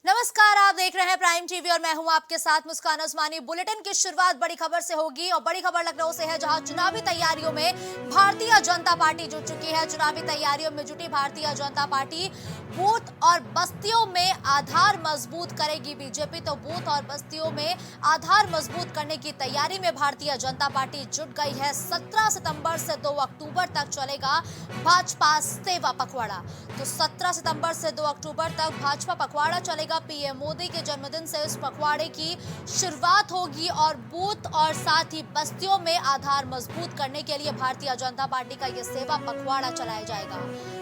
नमस्कार, आप देख रहे हैं प्राइम टीवी और मैं हूं आपके साथ मुस्कान उस्मानी। बुलेटिन की शुरुआत बड़ी खबर से होगी और बड़ी खबर लखनऊ से है, जहां चुनावी तैयारियों में भारतीय जनता पार्टी जुट चुकी है। चुनावी तैयारियों में जुटी भारतीय जनता पार्टी बूथ और बस्तियों में आधार मजबूत करेगी बीजेपी। तो बूथ और बस्तियों में आधार मजबूत करने की तैयारी में भारतीय जनता पार्टी जुट गई है। 17 सितंबर से 2 अक्टूबर तक चलेगा भाजपा सेवा पखवाड़ा। तो 17 सितंबर से 2 अक्टूबर तक भाजपा पखवाड़ा चलेगा। पीएम मोदी के जन्मदिन से इस पखवाड़े की शुरुआत होगी और बूथ और साथ ही बस्तियों में आधार मजबूत करने के लिए भारतीय जनता पार्टी का यह सेवा पखवाड़ा चलाया जाएगा।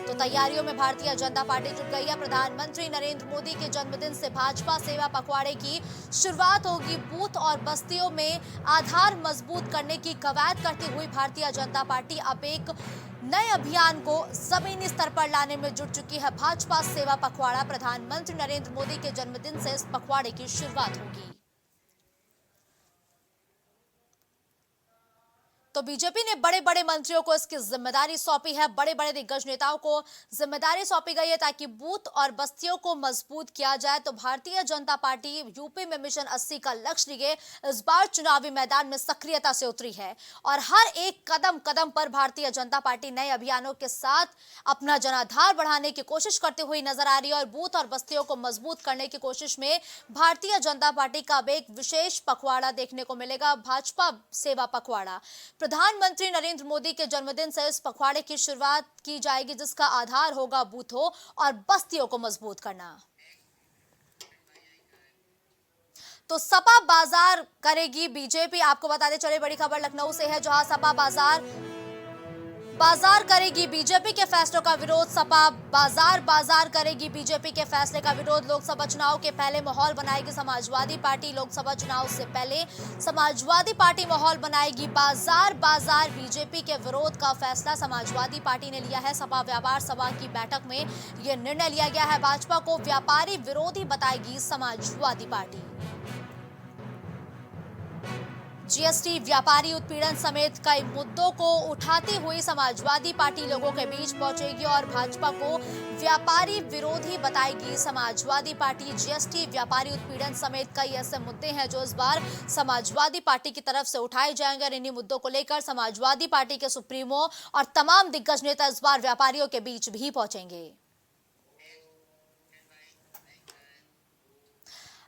तो तैयारियों में भारतीय जनता पार्टी जुट गई है। प्रधानमंत्री नरेंद्र मोदी के जन्मदिन से भाजपा सेवा पखवाड़े की शुरुआत होगी। बूथ और बस्तियों में आधार मजबूत करने की कवायद करती हुई भारतीय जनता पार्टी अब एक नए अभियान को जमीनी स्तर पर लाने में जुट चुकी है। भाजपा सेवा पखवाड़ा, प्रधानमंत्री नरेंद्र मोदी के जन्मदिन से इस पखवाड़े की शुरुआत होगी। तो बीजेपी ने बड़े बड़े मंत्रियों को इसकी जिम्मेदारी सौंपी है। बड़े बड़े दिग्गज नेताओं को जिम्मेदारी सौंपी गई है ताकि बूथ और बस्तियों को मजबूत किया जाए। तो भारतीय जनता पार्टी यूपी में मिशन 80 का लक्ष्य लिए इस बार चुनावी मैदान में सक्रियता से उतरी है और हर एक कदम कदम पर भारतीय जनता पार्टी नए अभियानों के साथ अपना जनाधार बढ़ाने की कोशिश करती हुई नजर आ रही है और बूथ और बस्तियों को मजबूत करने की कोशिश में भारतीय जनता पार्टी का अब एक विशेष पखवाड़ा देखने को मिलेगा, भाजपा सेवा पखवाड़ा। प्रधानमंत्री नरेंद्र मोदी के जन्मदिन से इस पखवाड़े की शुरुआत की जाएगी, जिसका आधार होगा बूथों और बस्तियों को मजबूत करना। तो सपा बाजार करेगी बीजेपी। आपको बताते चले, बड़ी खबर लखनऊ से है, जहां सपा बाजार करेगी बीजेपी के फैसलों का विरोध। सपा बाजार करेगी बीजेपी के फैसले का विरोध। लोकसभा चुनाव के पहले माहौल बनाएगी समाजवादी पार्टी। लोकसभा चुनाव से पहले समाजवादी पार्टी माहौल बनाएगी। बाजार बीजेपी के विरोध का फैसला समाजवादी पार्टी ने लिया है। सपा व्यापार सभा की बैठक में यह निर्णय लिया गया है। भाजपा को व्यापारी विरोधी बताएगी समाजवादी पार्टी। जीएसटी, व्यापारी उत्पीड़न समेत कई मुद्दों को उठाती हुई समाजवादी पार्टी लोगों के बीच पहुंचेगी और भाजपा को व्यापारी विरोधी बताएगी समाजवादी पार्टी। जीएसटी, व्यापारी उत्पीड़न समेत कई ऐसे मुद्दे हैं जो इस बार समाजवादी पार्टी की तरफ से उठाए जाएंगे और इन्हीं मुद्दों को लेकर समाजवादी पार्टी के सुप्रीमो और तमाम दिग्गज नेता इस बार व्यापारियों के बीच भी पहुंचेंगे।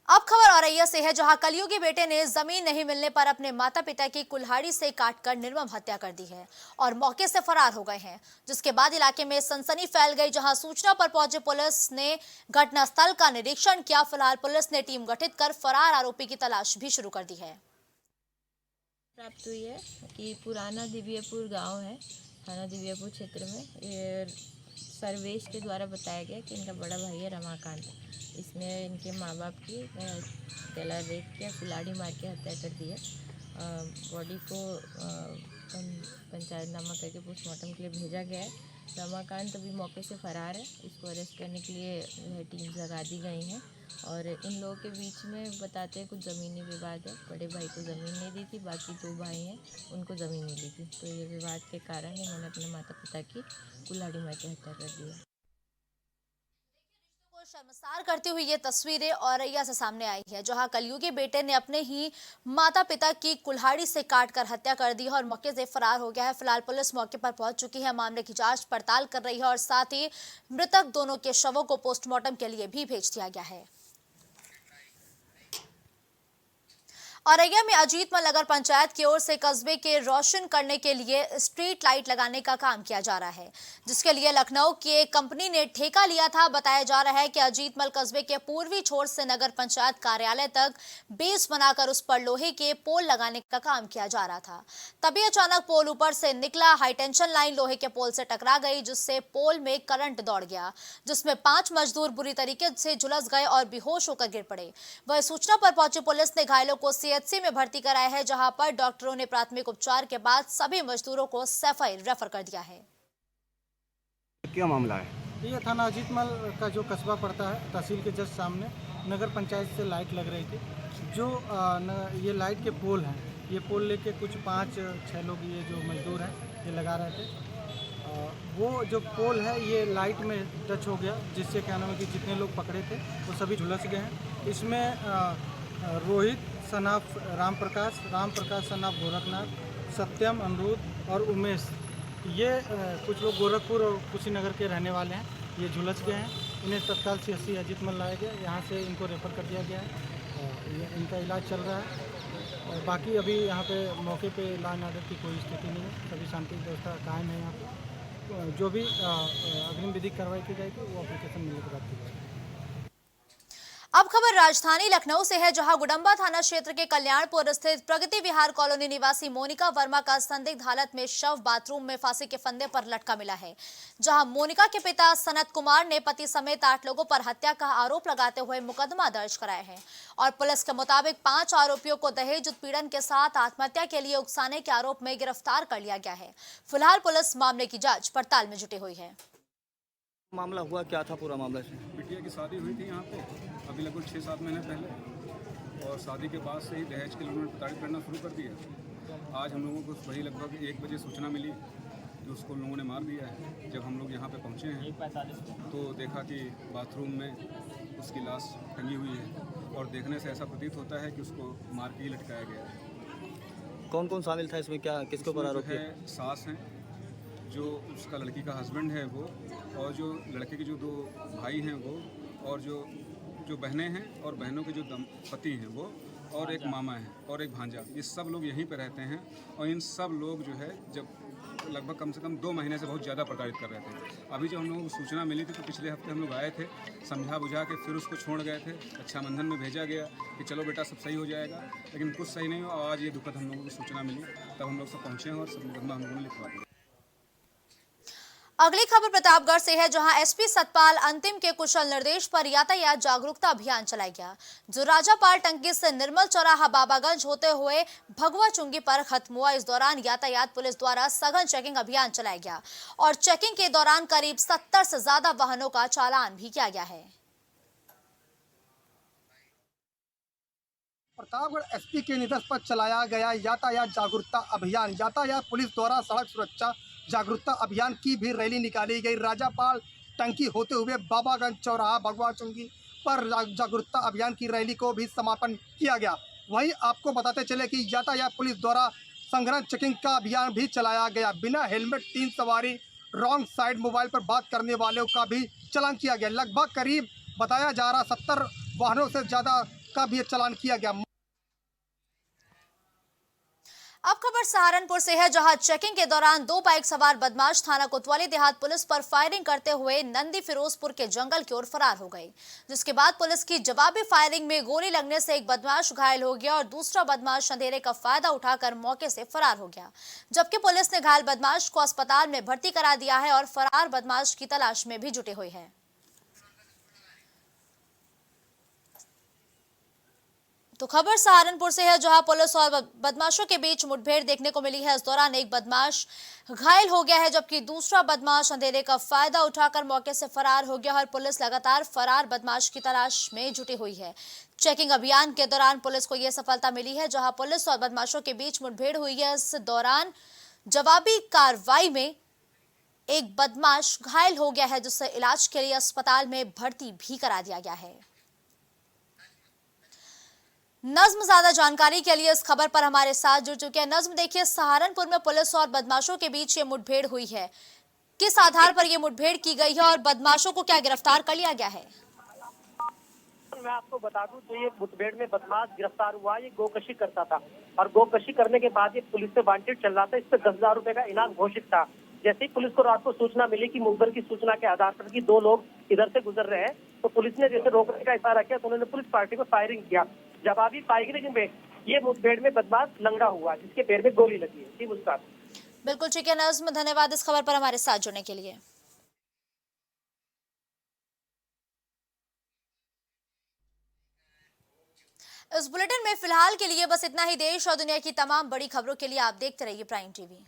अब खबर औरैया से है, जहां कलयुगी बेटे ने जमीन नहीं मिलने पर अपने माता पिता की कुल्हाड़ी से काटकर निर्मम हत्या कर दी है और मौके से फरार हो गए हैं, जिसके बाद इलाके में सनसनी फैल गई। जहां सूचना पर पहुंचे पुलिस ने घटनास्थल का निरीक्षण किया। फिलहाल पुलिस ने टीम गठित कर फरार आरोपी की तलाश भी शुरू कर दी है। प्राप्त हुई है कि पुराना दिव्यपुर गांव है, थाना दिव्यपुर क्षेत्र में, ये सर्वेश के द्वारा बताया गया कि इनका बड़ा भाई है रमाकांत। इसने इनके माँ बाप की गला रेत किया, कुल्हाड़ी मार के हत्या कर दी है। बॉडी को पंचायतनामा करके पोस्टमार्टम के लिए भेजा गया है। रमाकांत अभी मौके से फरार है। इसको अरेस्ट करने के लिए टीम लगा दी गई हैं और इन लोगों के बीच में बताते हैं कुछ ज़मीनी विवाद है। बड़े भाई को ज़मीन नहीं दी थी, बाकी 2 भाई हैं उनको ज़मीन मिली थी। तो ये विवाद के कारण इन्होंने अपने माता पिता की कुल्हाड़ी मार के हत्या कर दी है। शर्मसार करती हुई ये तस्वीरें औरैया से सामने आई है, जहां कलयुगी बेटे ने अपने ही माता पिता की कुल्हाड़ी से काटकर हत्या कर दी है और मौके से फरार हो गया है। फिलहाल पुलिस मौके पर पहुंच चुकी है, मामले की जांच पड़ताल कर रही है और साथ ही मृतक दोनों के शवों को पोस्टमार्टम के लिए भी भेज दिया गया है। औरैया में अजीतमल नगर पंचायत की ओर से कस्बे के रोशन करने के लिए स्ट्रीट लाइट लगाने का काम किया जा रहा है, जिसके लिए लखनऊ की एक कंपनी ने ठेका लिया था। बताया जा रहा है कि अजीतमल कस्बे के पूर्वी छोर से नगर पंचायत कार्यालय तक बेस बनाकर उस पर लोहे के पोल लगाने का काम किया जा रहा था। तभी अचानक पोल ऊपर से निकला। हाईटेंशन लाइन लोहे के पोल से टकरा गई, जिससे पोल में करंट दौड़ गया, जिसमें 5 मजदूर बुरी तरीके से झुलस गए और बेहोश होकर गिर पड़े। वह सूचना पर पहुंची पुलिस ने घायलों को सीएचसी में भर्ती कराया है, जहां पर डॉक्टरों ने प्राथमिक उपचार के बाद सभी मजदूरों को सफाई रेफर कर दिया है। क्या मामला है? ये थाना अजीतमल का जो कस्बा पड़ता है, तहसील के जस्ट सामने नगर पंचायत से लाइट लग रही थी। जो ये लाइट के पोल हैं, ये पोल लेके कुछ 5-6 लोग ये जो मजदूर हैं ये लगा रहे थे वो जो पोल है ये लाइट में टच हो गया, जिससे क्या नाम है कि जितने लोग पकड़े थे वो सभी झुलस गए हैं। इसमें रोहित सनाफ राम प्रकाश सनाफ गोरखनाथ, सत्यम, अमरूद और उमेश, ये कुछ लोग गोरखपुर और कुशीनगर के रहने वाले हैं, ये झुलस गए हैं। इन्हें तत्काल CSC अजीतमल लाया गया, यहाँ से इनको रेफर कर दिया गया है। इनका इलाज चल रहा है और बाकी अभी यहाँ पे मौके पे लॉ एंड ऑर्डर की कोई स्थिति नहीं है, सभी शांति व्यवस्था कायम है यहाँ पे। जो भी अग्रिम विधिक कार्रवाई की जाएगी वो एप्लीकेशन मिलने के बाद की जाएगी। अब खबर राजधानी लखनऊ से है, जहां गुडम्बा थाना क्षेत्र के कल्याणपुर स्थित प्रगति विहार कॉलोनी निवासी मोनिका वर्मा का संदिग्ध हालत में शव बाथरूम में फांसी के फंदे पर लटका मिला है। जहां मोनिका के पिता सनत कुमार ने पति समेत 8 लोगों पर हत्या का आरोप लगाते हुए मुकदमा दर्ज कराया है और पुलिस के मुताबिक 5 आरोपियों को दहेज उत्पीड़न के साथ आत्महत्या के लिए उकसाने के आरोप में गिरफ्तार कर लिया गया है। फिलहाल पुलिस मामले की जाँच पड़ताल में जुटी हुई है। मामला हुआ क्या था, पूरा मामला से? बिटिया की शादी हुई थी यहाँ पे अभी लगभग 6-7 महीने पहले, और शादी के बाद से ही दहेज के लिए उन्होंने प्रताड़ित करना शुरू कर दिया। आज हम लोगों को वही लगभग 1 बजे सूचना मिली कि उसको लोगों ने मार दिया है। जब हम लोग यहाँ पे पहुँचे हैं तो देखा कि बाथरूम में उसकी लाश टंगी हुई है और देखने से ऐसा प्रतीत होता है कि उसको मार के ही लटकाया गया है। कौन कौन शामिल था इसमें, क्या किसके ऊपर आरोप है? सास हैं, जो उसका लड़की का हस्बैंड है वो, और जो लड़के के जो 2 भाई हैं वो, और जो बहनें हैं और बहनों के जो पति हैं वो, और एक मामा है और एक भांजा, ये सब लोग यहीं पर रहते हैं। और इन सब लोग जो है जब लगभग कम से कम 2 महीने से बहुत ज़्यादा प्रताड़ित कर रहे थे। अभी जब हम लोगों को सूचना मिली थी तो पिछले हफ्ते हम लोग आए थे, समझा बुझा के फिर उसको छोड़ गए थे। रक्षाबंधन में भेजा गया कि चलो बेटा सब सही हो जाएगा, लेकिन कुछ सही नहीं हुआ। आज ये दुखद हम लोगों को सूचना मिली, तब हम लोग सब पहुँचे हैं और सब मुकदमा हम लोगों ने लिखवा दिया। अगली खबर प्रतापगढ़ से है, जहां एसपी सतपाल अंतिम के कुशल निर्देश पर यातायात जागरूकता अभियान चलाया गया, जो राजापाल टंकी से निर्मल चौराहा बाबागंज होते हुए भगवा चुंगी पर खत्म हुआ। इस दौरान यातायात पुलिस द्वारा सघन चेकिंग अभियान चलाया गया और चेकिंग के दौरान करीब 70 से ज्यादा वाहनों का चालान भी किया गया है। प्रतापगढ़ एसपी के निर्देश पर चलाया गया यातायात जागरूकता अभियान। यातायात पुलिस द्वारा सड़क सुरक्षा जागरूकता अभियान की भी रैली निकाली गई। राजापाल टंकी होते हुए बाबागंज चौराहा भगवा चुंगी पर जागरूकता अभियान की रैली को भी समापन किया गया। वहीं आपको बताते चले कि यातायात पुलिस द्वारा संग्रह चेकिंग का अभियान भी चलाया गया। बिना हेलमेट 3 सवारी रॉन्ग साइड मोबाइल पर बात करने वालों का भी चालान किया गया। लगभग करीब बताया जा रहा 70 वाहनों से ज़्यादा का भी चालान किया गया। अब खबर सहारनपुर से है, जहां चेकिंग के दौरान 2 बाइक सवार बदमाश थाना कोतवाली देहात पुलिस पर फायरिंग करते हुए नंदी फिरोजपुर के जंगल की ओर फरार हो गए, जिसके बाद पुलिस की जवाबी फायरिंग में गोली लगने से एक बदमाश घायल हो गया और दूसरा बदमाश अंधेरे का फायदा उठाकर मौके से फरार हो गया। जबकि पुलिस ने घायल बदमाश को अस्पताल में भर्ती करा दिया है और फरार बदमाश की तलाश में भी जुटी हुई है। तो खबर सहारनपुर से है, जहां पुलिस और बदमाशों के बीच मुठभेड़ देखने को मिली है। इस दौरान एक बदमाश घायल हो गया है, जबकि दूसरा बदमाश अंधेरे का फायदा उठाकर मौके से फरार हो गया और पुलिस लगातार फरार बदमाश की तलाश में जुटी हुई है। चेकिंग अभियान के दौरान पुलिस को यह सफलता मिली है, जहां पुलिस और बदमाशों के बीच मुठभेड़ हुई है। इस दौरान जवाबी कार्रवाई में एक बदमाश घायल हो गया है, जिसे इलाज के लिए अस्पताल में भर्ती भी करा दिया गया है। नज्म ज्यादा जानकारी के लिए इस खबर पर हमारे साथ जुड़ चुके हैं। नज्म, देखिए, सहारनपुर में पुलिस और बदमाशों के बीच ये मुठभेड़ हुई है, किस आधार पर ये मुठभेड़ की गई है और बदमाशों को क्या गिरफ्तार कर लिया गया है? मैं आपको बता दूं तो ये मुठभेड़ में बदमाश गिरफ्तार हुआ। ये गोकशी करता था और गोकशी करने के बाद ये पुलिस से वांटेड चल रहा था। इस पे 10,000 रुपए का इनाम घोषित था। जैसे ही पुलिस को रात को सूचना मिली कि मुखबिर की सूचना के आधार पर कि 2 लोग इधर से गुजर रहे हैं, तो पुलिस ने जैसे रोकने का इशारा किया तो उन्होंने पुलिस पार्टी को फायरिंग किया। जवाबी फायरिंग में ये मुठभेड़ में बदमाश लंगड़ा हुआ, जिसके पैर में गोली लगी है। जी मुस्कान। बिल्कुल ठीक है नज्म, धन्यवाद इस खबर पर हमारे साथ जुड़ने के लिए। इस बुलेटिन में फिलहाल के लिए बस इतना ही। देश और दुनिया की तमाम बड़ी खबरों के लिए आप देखते रहिए प्राइम टीवी।